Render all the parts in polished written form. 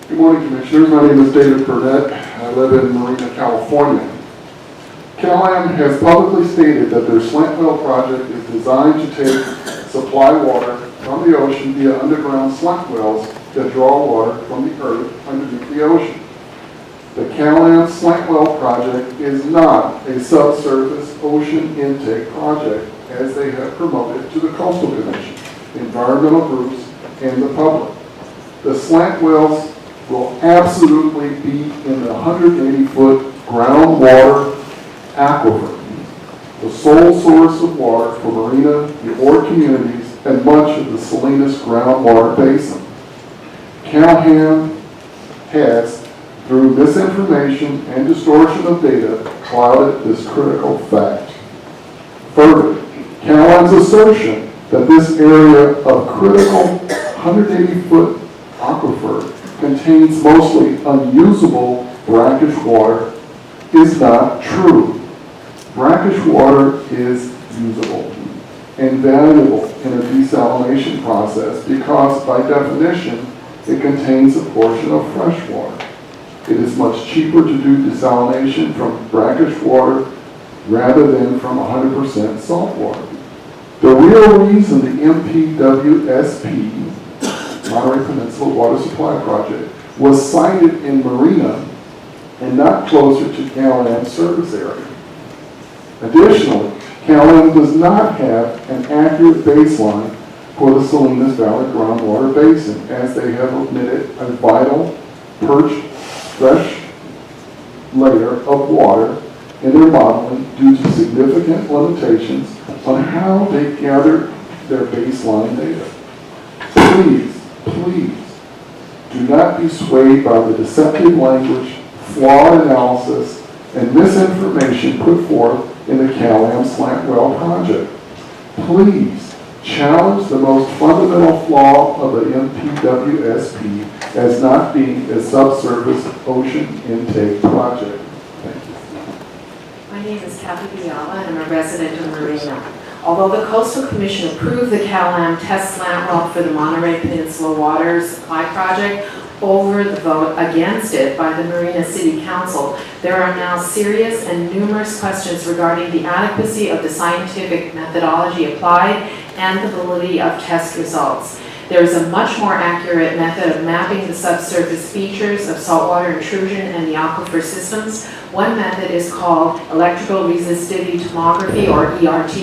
Good morning, Commissioners. My name is David Burnett. I live in Marina, California. CalAm has publicly stated that their slant well project is designed to take supply water from the ocean via underground slant wells that draw water from the earth underneath the ocean. The CalAm slant well project is not a subsurface ocean intake project as they have promoted to the Coastal Commission, environmental groups, and the public. The slant wells will absolutely be in the 180-foot groundwater aquifer, the sole source of water for Marina, the Ord communities, and much of the Salinas groundwater basin. CalAm has, through misinformation and distortion of data, clouded this critical fact. Further, CalAm's assertion that this area of critical 180-foot aquifer contains mostly unusable brackish water is not true. Brackish water is usable and valuable in a desalination process because, by definition, it contains a portion of fresh water. It is much cheaper to do desalination from brackish water rather than from 100% salt water. The real reason the MPWSP, Monterey Peninsula Water Supply Project, was sited in Marina and not closer to CalAm's service area. Additionally, CalAm does not have an accurate baseline for the Salinas Valley groundwater basin, as they have omitted a vital, perched, fresh layer of water in their modeling due to significant limitations on how they gather their baseline data. Please, do not be swayed by the deceptive language, flawed analysis, and misinformation put forth in the CalAm slant well project. Please challenge the most fundamental flaw of the MPWSP as not being a subsurface ocean intake project. Thank you. My name is Kathy Biala, and I'm a resident of Marina. Although the Coastal Commission approved the CalAm test slant well for the Monterey Peninsula Water Supply Project over the vote against it by the Marina City Council, there are now serious and numerous questions regarding the adequacy of the scientific methodology applied and the validity of test results. There is a much more accurate method of mapping the subsurface features of saltwater intrusion and the aquifer systems. One method is called electrical resistivity tomography, or ERT,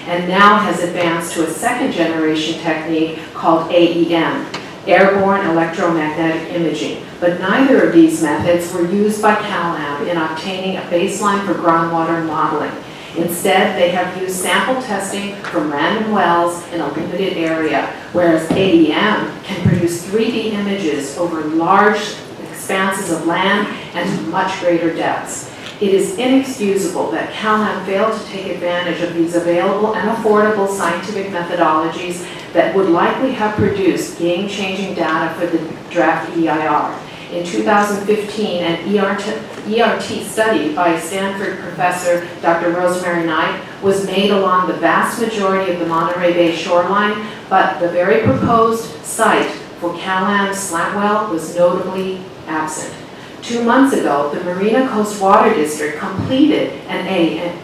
and now has advanced to a second generation technique called AEM, airborne electromagnetic imaging. But neither of these methods were used by CalAm in obtaining a baseline for groundwater modeling. Instead, they have used sample testing from random wells in a limited area, whereas AEM can produce 3D images over large expanses of land and to much greater depths. It is inexcusable that CalAm failed to take advantage of these available and affordable scientific methodologies that would likely have produced game-changing data for the draft EIR. In 2015, an ERT study by Stanford professor Dr. Rosemary Knight was made along the vast majority of the Monterey Bay shoreline, but the very proposed site for CalAm's slant well was notably absent. 2 months ago, the Marina Coast Water District completed an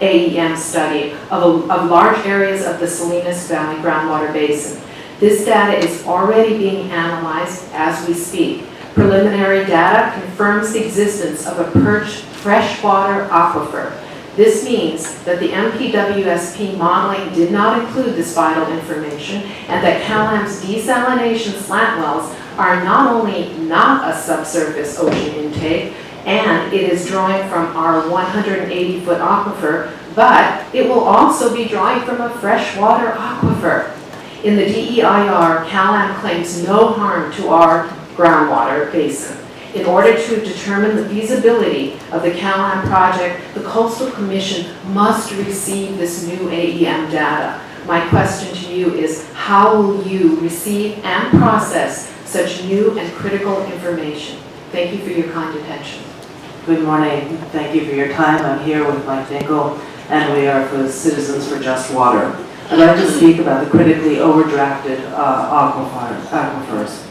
AEM study of large areas of the Salinas Valley groundwater basin. This data is already being analyzed as we speak. Preliminary data confirms the existence of a perched freshwater aquifer. This means that the MPWSP modeling did not include this vital information, and that CalAm's desalination slant wells are not only not a subsurface ocean intake, and it is drawing from our 180-foot aquifer, but it will also be drawing from a freshwater aquifer. In the DEIR, CalAm claims no harm to our groundwater basin. In order to determine the feasibility of the CalAm project, the Coastal Commission must receive this new AEM data. My question to you is, how will you receive and process such new and critical information? Thank you for your kind attention. Good morning. Thank you for your time. I'm here with Mike Nickel, and we are for Citizens for Just Water. I'd like to speak about the critically overdrafted aquifers.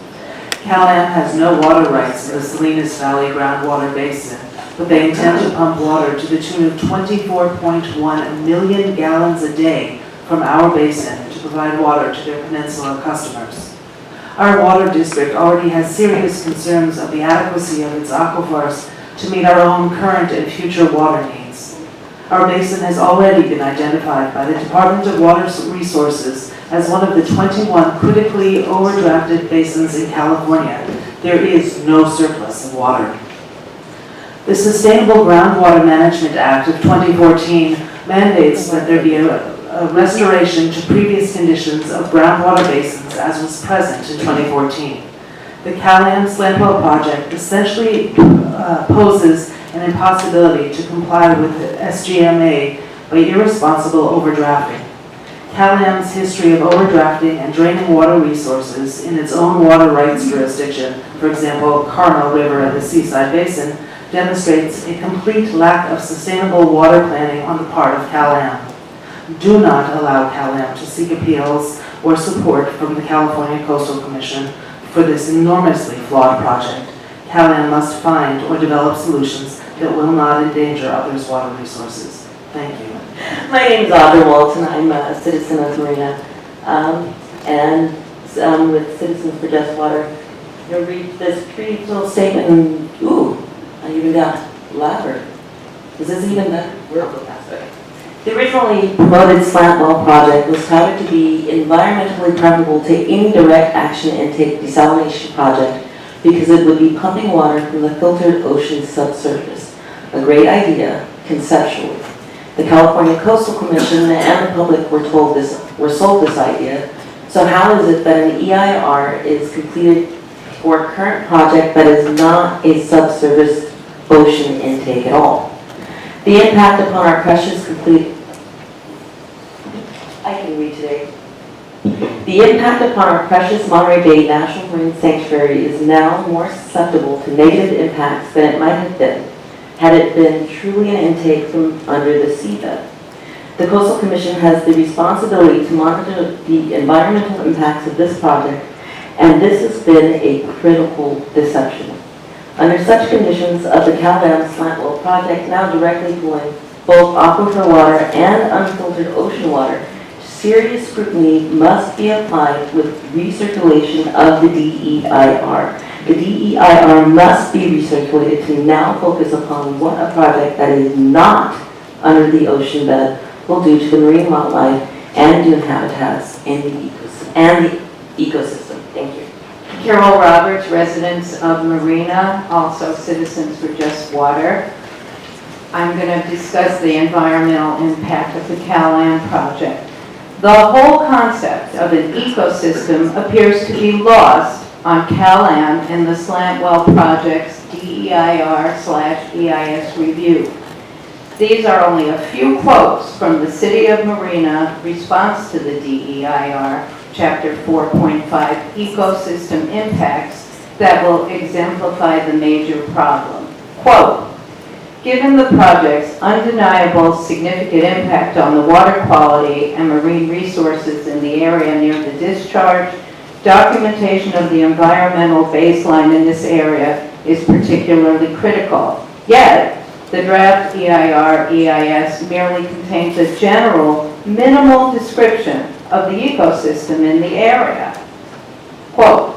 CalAm has no water rights in the Salinas Valley groundwater basin, but they intend to pump water to the tune of 24.1 million gallons a day from our basin to provide water to their peninsula customers. Our water district already has serious concerns of the adequacy of its aquifers to meet our own current and future water needs. Our basin has already been identified by the Department of Water Resources as one of the 21 critically overdrafted basins in California. There is no surplus of water. The Sustainable Groundwater Management Act of 2014 mandates that there be a restoration to previous conditions of groundwater basins as was present in 2014. The CalAm Slant Well project essentially poses an impossibility to comply with the SGMA by irresponsible overdrafting. CalAm's history of overdrafting and draining water resources in its own water rights jurisdiction, for example, Carmel River and the Seaside Basin, demonstrates a complete lack of sustainable water planning on the part of CalAm. Do not allow CalAm to seek appeals or support from the California Coastal Commission for this enormously flawed project. CalAm must find or develop solutions that will not endanger others' water resources. Thank you. My name is Audra Walton. I'm a citizen of Marina, and with Citizens for Just Water. You'll read this pretty little statement, and ooh, I even got louder. Is this even better? We're over past it. The originally promoted slant well project was touted to be environmentally preferable to any direct action intake desalination project because it would be pumping water from the filtered ocean subsurface. A great idea, conceptually. The California Coastal Commission and the public were sold this idea. So how is it that an EIR is completed for a current project that is not a subsurface ocean intake at all? The impact upon our precious The impact upon our precious Monterey Bay National Marine Sanctuary is now more susceptible to negative impacts than it might have been had it been truly an intake from under the seabed. The Coastal Commission has the responsibility to monitor the environmental impacts of this project, and this has been a critical deception. Under such conditions of the CalAm Slant Well project now directly flowing both aquifer water and unfiltered ocean water, serious scrutiny must be applied with recirculation of the DEIR. The DEIR must be recirculated to now focus upon what a project that is not under the ocean bed will do to the marine wildlife and dune habitats and the ecosystem. Thank you. Carol Roberts, residents of Marina, also Citizens for Just Water. I'm going to discuss the environmental impact of the CalAm project. The whole concept of an ecosystem appears to be lost on CalAm and the Slant Well project's DEIR/EIS review. These are only a few quotes from the City of Marina response to the DEIR, Chapter 4.5, Ecosystem Impacts, that will exemplify the major problem. Quote, given the project's undeniable significant impact on the water quality and marine resources in the area near the discharge, documentation of the environmental baseline in this area is particularly critical. Yet, the draft EIR/EIS merely contains a general, minimal description of the ecosystem in the area. Quote,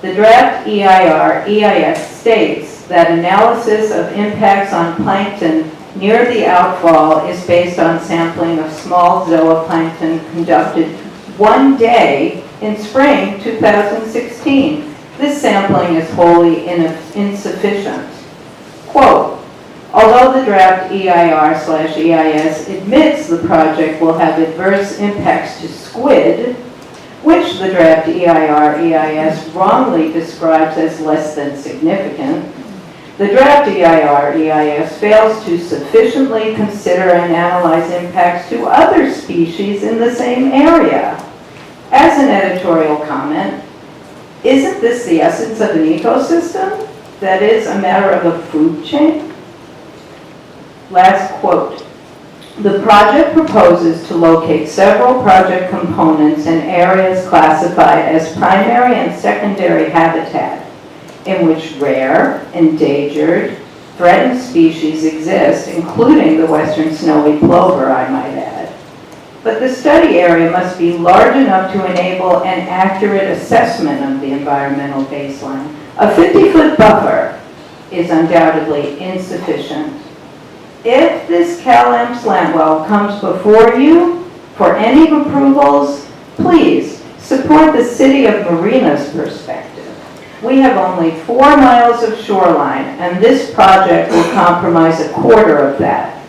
the draft EIR/EIS states that analysis of impacts on plankton near the outfall is based on sampling of small zooplankton conducted one day in spring 2016. This sampling is wholly insufficient. Quote, although the draft EIR/EIS admits the project will have adverse impacts to squid, which the draft EIR/EIS wrongly describes as less than significant, the draft EIR/EIS fails to sufficiently consider and analyze impacts to other species in the same area. As an editorial comment, isn't this the essence of an ecosystem? That is, a matter of a food chain? Last quote. The project proposes to locate several project components in areas classified as primary and secondary habitat in which rare, endangered, threatened species exist, including the western snowy plover, I might add. But the study area must be large enough to enable an accurate assessment of the environmental baseline. A 50-foot buffer is undoubtedly insufficient. If this CalAmp slant well comes before you for any approvals, please support the City of Marina's perspective. We have only 4 miles of shoreline, and this project will compromise a quarter of that.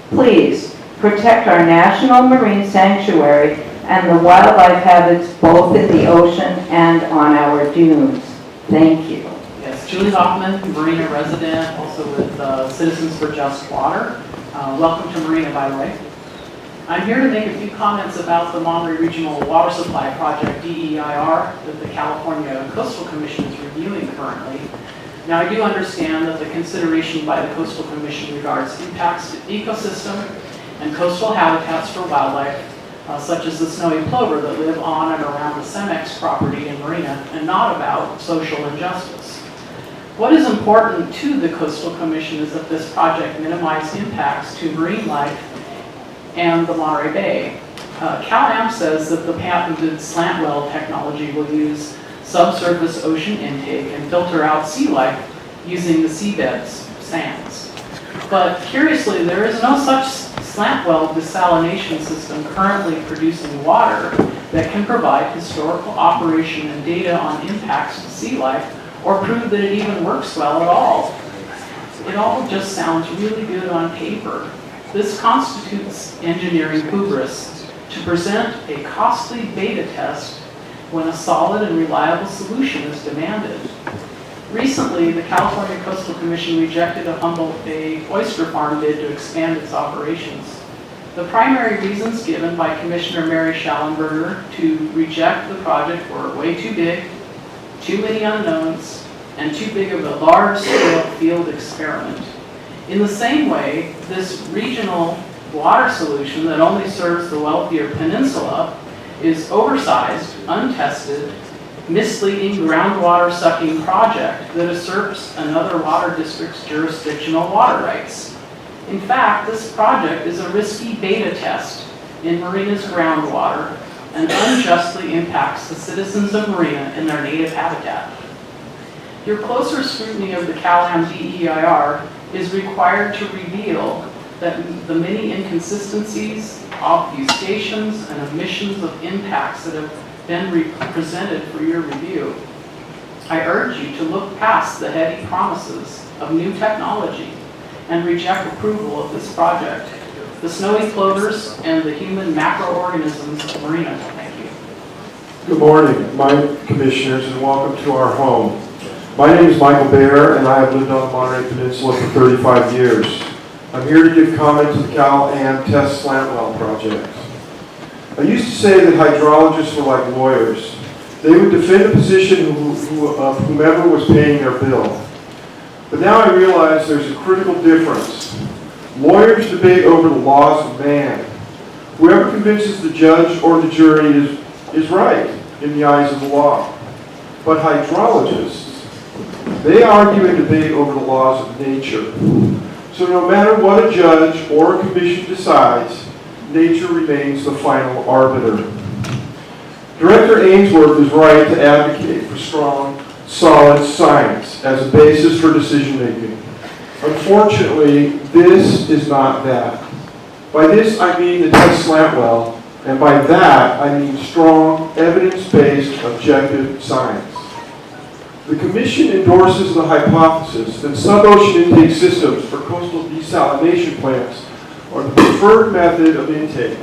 Please protect our national marine sanctuary and the wildlife habits both in the ocean and on our dunes. Thank you. Yes, Julie Hoffman, Marina resident, also with Citizens for Just Water. Welcome to Marina, by the way. I'm here to make a few comments about the Monterey Regional Water Supply Project, DEIR, that the California Coastal Commission is reviewing currently. Now, I do understand that the consideration by the Coastal Commission regards impacts to ecosystem and coastal habitats for wildlife, such as the snowy plover that live on and around the CEMEX property in Marina, and not about social injustice. What is important to the Coastal Commission is that this project minimize impacts to marine life and the Monterey Bay. CalAmp says that the patented slant well technology will use subsurface ocean intake and filter out sea life using the seabed's sands. But curiously, there is no such slant well desalination system currently producing water that can provide historical operation and data on impacts to sea life or prove that it even works well at all. It all just sounds really good on paper. This constitutes engineering hubris to present a costly beta test when a solid and reliable solution is demanded. Recently, the California Coastal Commission rejected a Humboldt Bay oyster farm bid to expand its operations. The primary reasons given by Commissioner Mary Schallenberger to reject the project were way too big, too many unknowns, and too big of a large-scale field experiment. In the same way, this regional water solution that only serves the wealthier peninsula is oversized, untested, misleading groundwater sucking project that usurps another water district's jurisdictional water rights. In fact, this project is a risky beta test in Marina's groundwater and unjustly impacts the citizens of Marina in their native habitat. Your closer scrutiny of the CalAmp DEIR is required to reveal that the many inconsistencies, obfuscations, and omissions of impacts that have been presented for your review. I urge you to look past the heady promises of new technology and reject approval of this project, the snowy plovers, and the human macroorganisms of Marina. Thank you. Good morning, my commissioners, and welcome to our home. My name is Michael Baer, and I have lived on the Monterey Peninsula for 35 years. I'm here to give comment to the CalAmp Test Slant Well project. I used to say that hydrologists were like lawyers. They would defend a position of whomever was paying their bill. But now I realize there's a critical difference. Lawyers debate over the laws of man. Whoever convinces the judge or the jury is right in the eyes of the law. But hydrologists, they argue and debate over the laws of nature. So no matter what a judge or a commission decides, nature remains the final arbiter. Director Ainsworth is right to advocate for strong, solid science as a basis for decision making. Unfortunately, this is not that. By this I mean the test slant well, and by that I mean strong, evidence-based, objective science. The Commission endorses the hypothesis that sub-ocean intake systems for coastal desalination plants are the preferred method of intake.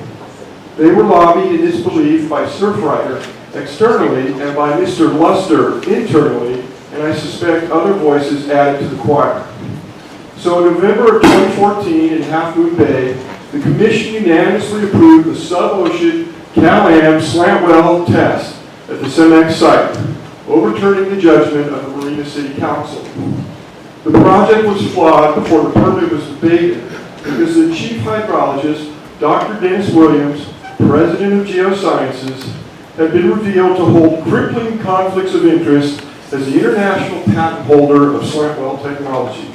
They were lobbied in this belief by Surfrider externally and by Mr. Luster internally, and I suspect other voices added to the choir. So in November of 2014 in Half Moon Bay, the Commission unanimously approved the sub-ocean CalAmp slant well test at the CEMEX site, overturning the judgment of the Marina City Council. The project was flawed before the permit was debated because the chief hydrologist, Dr. Dennis Williams, president of Geosciences, had been revealed to hold crippling conflicts of interest as the international patent holder of slant well technologies.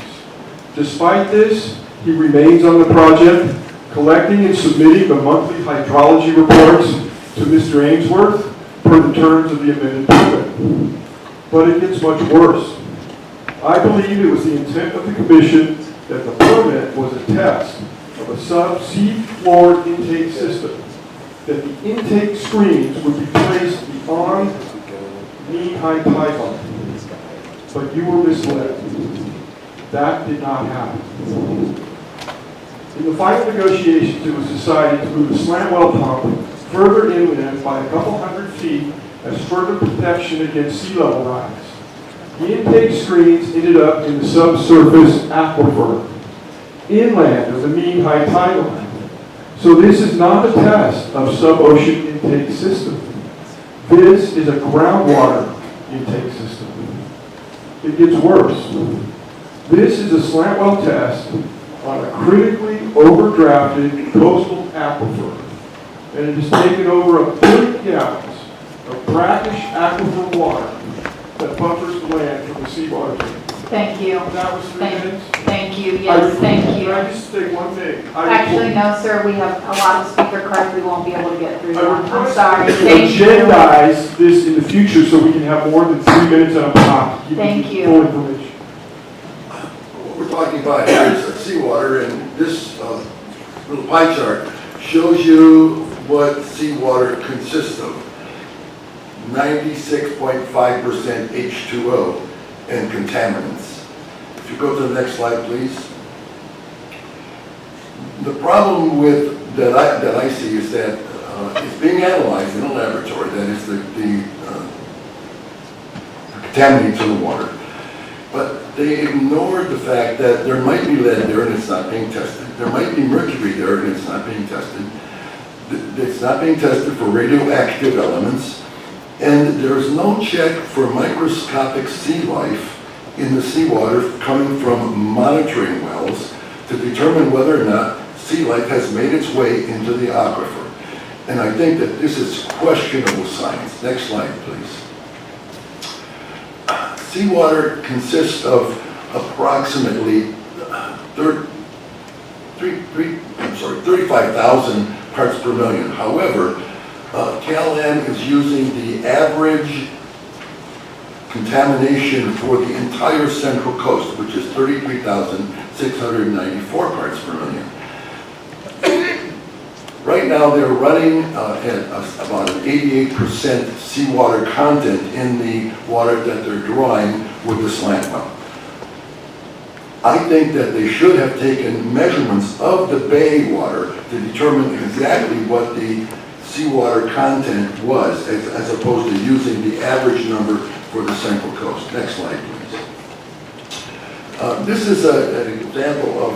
Despite this, he remains on the project, collecting and submitting the monthly hydrology reports to Mr. Ainsworth per the terms of the amended permit. But it gets much worse. I believe it was the intent of the commission that the permit was a test of a sub-sea floor intake system, that the intake screens would be placed beyond knee-high tide line. But you were misled. That did not happen. In the final negotiations, it was decided to move the slant well pump further inland by a couple hundred feet as further protection against sea level rise. The intake screens ended up in the subsurface aquifer, inland of the mean high tide line. So this is not a test of sub-ocean intake system. This is a groundwater intake system. It gets worse. This is a slant well test on a critically overdrafted coastal aquifer, and it has taken over 1 billion gallons of brackish aquifer water that buffers the land from the seawater table. Thank you. That was 3 minutes? Thank you, yes, thank you. Can I just say one thing? Actually, no, sir, we have a lot of speaker cards, we won't be able to get through I them. I'm request sorry, that you thank you. agendize this in the future so we can have more than 3 minutes at a time. to give Thank you. Full information. What we're talking about here is seawater, and this little pie chart shows you what seawater consists of. 96.5% H2O and contaminants. If you go to the next slide, please. The problem with that I see is that it's being analyzed in a laboratory. That is the contaminants in the water. But they ignored the fact that there might be lead there and it's not being tested. There might be mercury there and it's not being tested. It's not being tested for radioactive elements. And there is no check for microscopic sea life in the seawater coming from monitoring wells to determine whether or not sea life has made its way into the aquifer. And I think that this is questionable science. Next slide, please. Seawater consists of approximately 35,000 parts per million. However, CalAm is using the average contamination for the entire central coast, which is 33,694 parts per million. Right now, they're running at about an 88% seawater content in the water that they're drawing with the slant well. I think that they should have taken measurements of the bay water to determine exactly what the seawater content was, as opposed to using the average number for the central coast. Next slide, please. This is an example of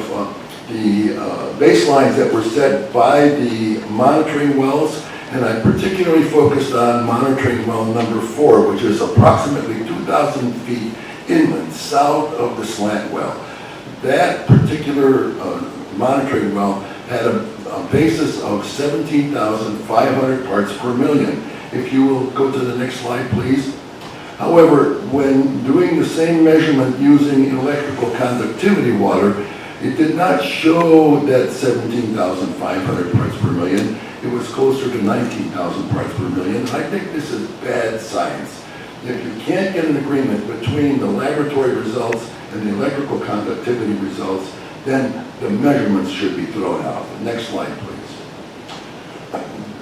the baselines that were set by the monitoring wells, and I particularly focused on monitoring well number 4, which is approximately 2,000 feet inland, south of the slant well. That particular monitoring well had a basis of 17,500 parts per million. If you will go to the next slide, please. However, when doing the same measurement using electrical conductivity water, it did not show that 17,500 parts per million. It was closer to 19,000 parts per million. I think this is bad science. If you can't get an agreement between the laboratory results and the electrical conductivity results, then the measurements should be thrown out. Next slide, please.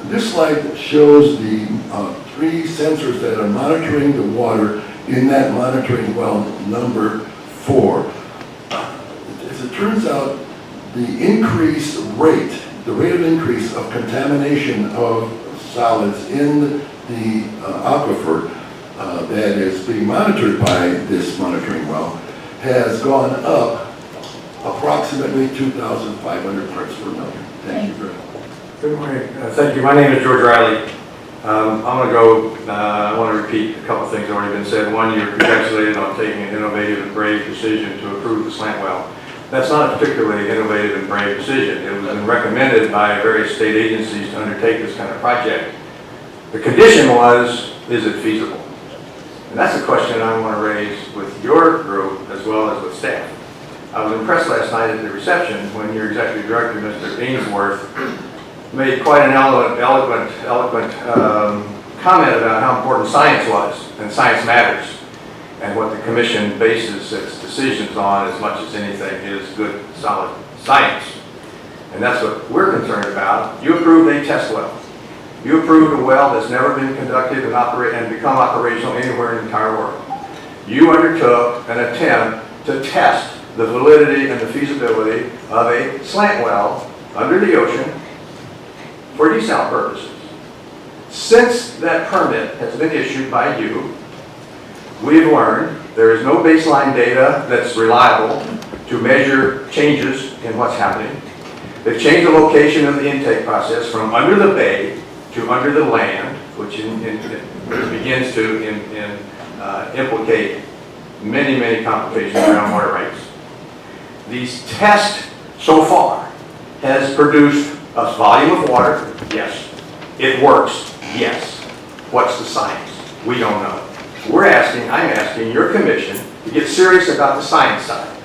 This slide shows the 3 sensors that are monitoring the water in that monitoring well number 4. As it turns out, the rate of increase of contamination of solids in the aquifer that is being monitored by this monitoring well has gone up approximately 2,500 parts per million. Thank you very much. Good morning. Thank you. My name is George Riley. I want to repeat a couple of things that have already been said. One, you're congratulated on taking an innovative and brave decision to approve the slant well. That's not a particularly innovative and brave decision. It was been recommended by various state agencies to undertake this kind of project. The condition was, is it feasible? And that's a question I want to raise with your group as well as with staff. I was impressed last night at the reception when your executive director, Mr. Ainsworth, made quite an eloquent comment about how important science was, and science matters, and what the commission bases its decisions on as much as anything is good, solid science. And that's what we're concerned about. You approved a test well. You approved a well that's never been conducted and become operational anywhere in the entire world. You undertook an attempt to test the validity and the feasibility of a slant well under the ocean for desal purposes. Since that permit has been issued by you, we've learned there is no baseline data that's reliable to measure changes in what's happening. They've changed the location of the intake process from under the bay to under the land, which begins to implicate many, many complications around water rights. These tests so far has produced a volume of water, yes. It works, yes. What's the science? We don't know. I'm asking your commission to get serious about the science side.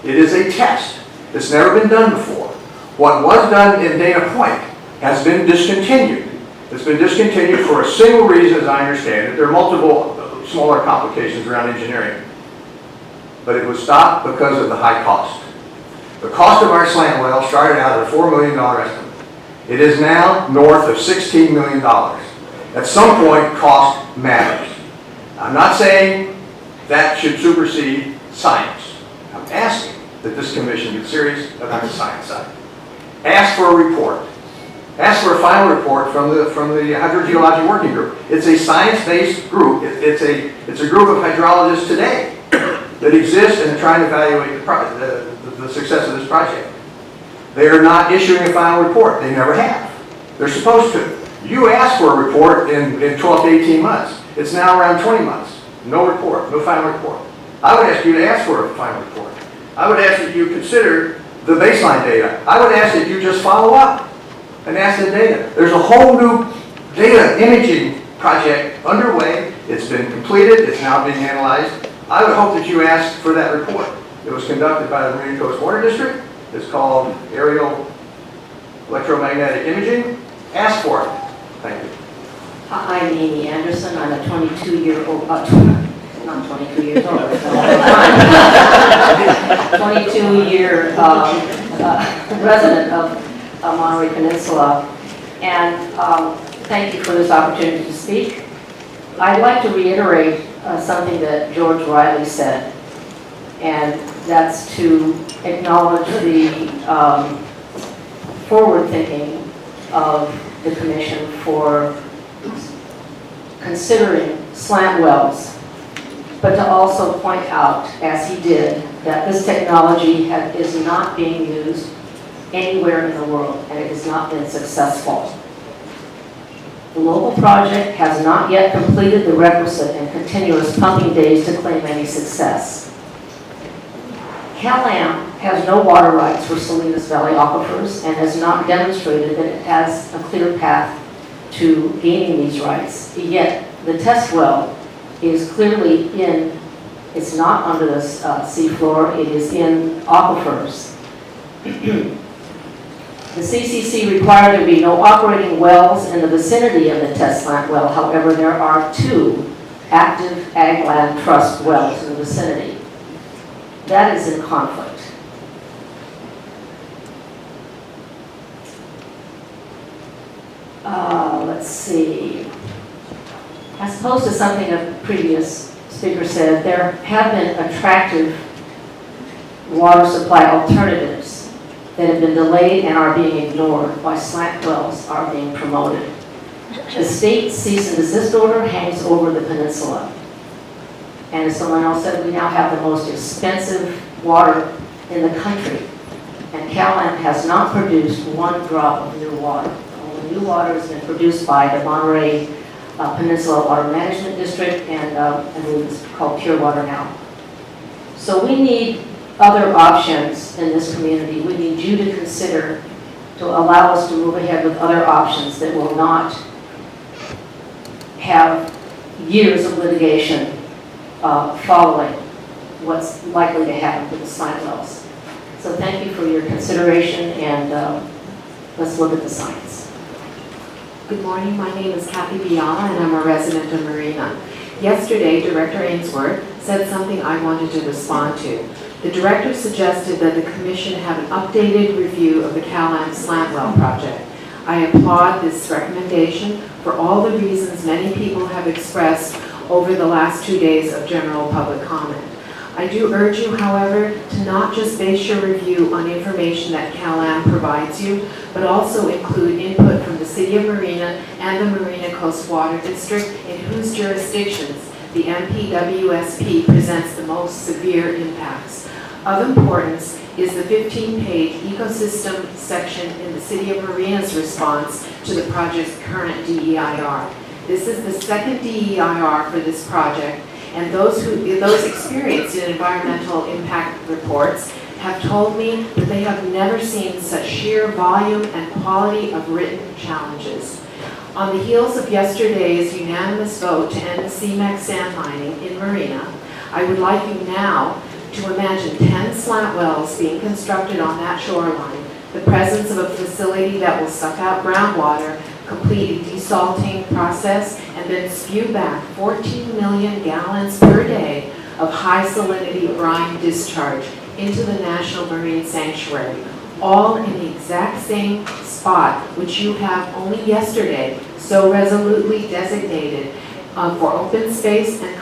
It is a test. It's never been done before. What was done in Dana Point has been discontinued. It's been discontinued for a single reason, as I understand it. There are multiple smaller complications around engineering. But it was stopped because of the high cost. The cost of our slant well started out at a $4 million estimate. It is now north of $16 million. At some point, cost matters. I'm not saying that should supersede science. I'm asking that this commission get serious about the science side. Ask for a report. Ask for a final report from the Hydrogeology Working Group. It's a science-based group. It's a group of hydrologists today that exist and are trying to evaluate the success of this project. They are not issuing a final report. They never have. They're supposed to. You asked for a report in 12 to 18 months. It's now around 20 months. No report, no final report. I would ask you to ask for a final report. I would ask that you consider the baseline data. I would ask that you just follow up and ask the data. There's a whole new data imaging project underway. It's been completed. It's now being analyzed. I would hope that you ask for that report. It was conducted by the Marine Coast Water District. It's called Aerial Electromagnetic Imaging. Ask for it. Thank you. I'm Amy Anderson. I'm a 22-year-old, not 22 years old, 22-year resident of Monterey Peninsula. And thank you for this opportunity to speak. I'd like to reiterate something that George Riley said, and that's to acknowledge the forward thinking of the Commission for considering slant wells, but to also point out, as he did, that this technology is not being used anywhere in the world, and it has not been successful. The local project has not yet completed the requisite and continuous pumping days to claim any success. CalAM has no water rights for Salinas Valley aquifers and has not demonstrated that it has a clear path to gaining these rights. Yet the test well is clearly it's not under the seafloor, it is in aquifers. The CCC required there be no operating wells in the vicinity of the test slant well. However, there are 2 active ag land trust wells in the vicinity. That is in conflict. Let's see. As opposed to something a previous speaker said, there have been attractive water supply alternatives that have been delayed and are being ignored while slant wells are being promoted. The state cease and desist order hangs over the peninsula. And as someone else said, we now have the most expensive water in the country. And CalAM has not produced 1 drop of new water. The new water has been produced by the Monterey Peninsula Water Management District, and I believe it's called Pure Water now. So we need other options in this community. We need you to consider to allow us to move ahead with other options that will not have years of litigation following what's likely to happen to the slant wells. So thank you for your consideration, and let's look at the science. Good morning, my name is Kathy Biala and I'm a resident of Marina. Yesterday, Director Ainsworth said something I wanted to respond to. The director suggested that the commission have an updated review of the CalAm slant well project. I applaud this recommendation for all the reasons many people have expressed over the last 2 days of general public comment. I do urge you, however, to not just base your review on information that CalAm provides you, but also include input from the City of Marina and the Marina Coast Water District, in whose jurisdictions the MPWSP presents the most severe impacts. Of importance is the 15-page ecosystem section in the City of Marina's response to the project's current DEIR. This is the second DEIR for this project, and those experienced in environmental impact reports have told me that they have never seen such sheer volume and quality of written challenges. On the heels of yesterday's unanimous vote to end the CMEX sand mining in Marina, I would like you now to imagine 10 slant wells being constructed on that shoreline, the presence of a facility that will suck out groundwater, complete a desalting process, and then spew back 14 million gallons per day of high salinity brine discharge into the National Marine Sanctuary, all in the exact same spot which you have only yesterday so resolutely designated for open space and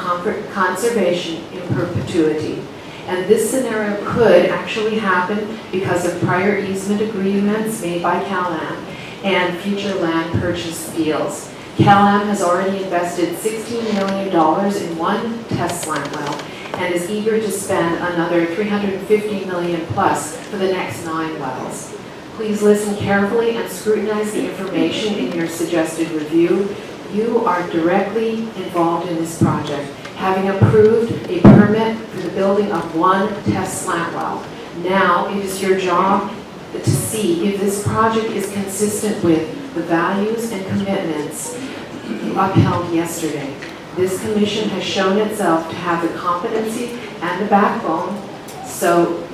conservation in perpetuity. And this scenario could actually happen because of prior easement agreements made by CalAm and future land purchase deals. CalAm has already invested $16 million in one test slant well and is eager to spend another $350 million plus for the next 9 wells. Please listen carefully and scrutinize the information in your suggested review. You are directly involved in this project, having approved a permit for the building of one test slant well. Now it is your job to see if this project is consistent with the values and commitments you upheld yesterday. This commission has shown itself to have the competency and the backbone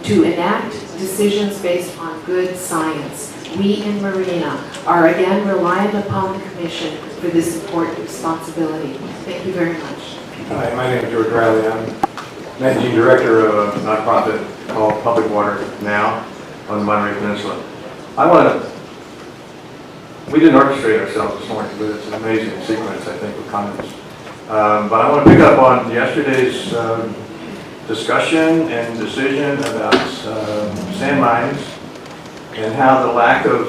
to enact decisions based on good science. We in Marina are again reliant upon the commission for this important responsibility. Thank you very much. Hi, my name is George Riley. I'm Managing Director of a nonprofit called Public Water Now on the Monterey Peninsula. We didn't orchestrate ourselves this morning, but it's an amazing sequence, I think, of comments. But I want to pick up on yesterday's discussion and decision about sand mines and how the lack of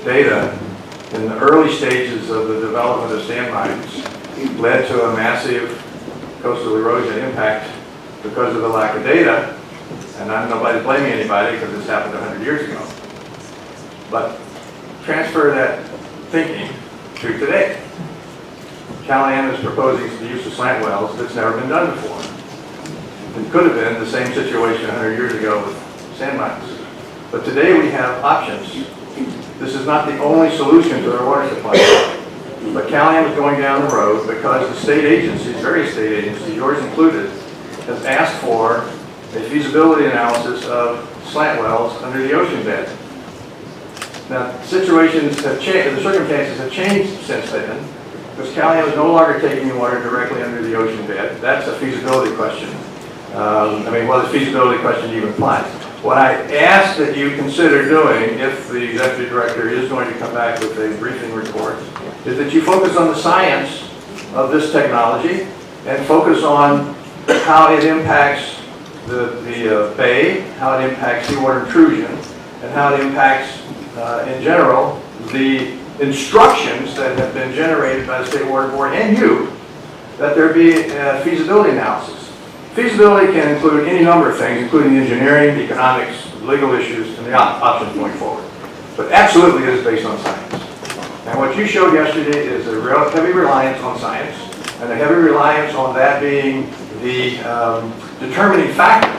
data in the early stages of the development of sand mines led to a massive coastal erosion impact because of the lack of data. And I'm nobody's blaming anybody because this happened 100 years ago. But transfer that thinking to today. CalAm is proposing the use of slant wells that's never been done before. It could have been the same situation 100 years ago with sand mines. But today we have options. This is not the only solution to our water supply. But CalAm is going down the road because the state agencies, various state agencies, yours included, has asked for a feasibility analysis of slant wells under the ocean bed. Now, situations have changed, the circumstances have changed since then, because CalAm is no longer taking the water directly under the ocean bed. That's a feasibility question. Whether the feasibility question even applies. What I ask that you consider doing, if the executive director is going to come back with a briefing report, is that you focus on the science of this technology and focus on how it impacts the bay, how it impacts seawater intrusion, and how it impacts, in general, the instructions that have been generated by the State Water Board and you, that there be a feasibility analysis. Feasibility can include any number of things, including engineering, economics, legal issues, and the options going forward. But absolutely it is based on science. And what you showed yesterday is a real heavy reliance on science, and a heavy reliance on that being the determining factor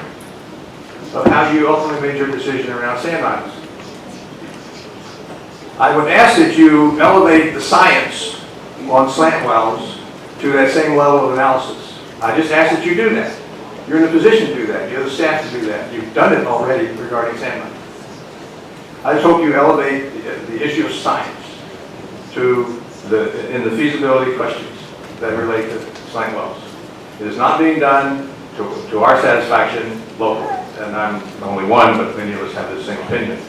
of how you ultimately made your decision around sand mines. I would ask that you elevate the science on slant wells to that same level of analysis. I just ask that you do that. You're in a position to do that. You have the staff to do that. You've done it already regarding sand mine. I just hope you elevate the issue of science in the feasibility questions that relate to slant wells. It is not being done to our satisfaction locally, and I'm only one, but many of us have the same opinion.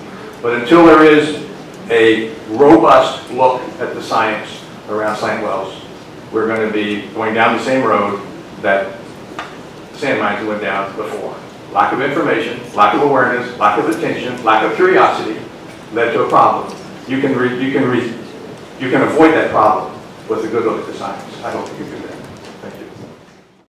But until there is a robust look at the science around slant wells, we're going to be going down the same road that sand mines went down before. Lack of information, lack of awareness, lack of attention, lack of curiosity led to a problem. You can avoid that problem with a good look at the science. I hope you can do that.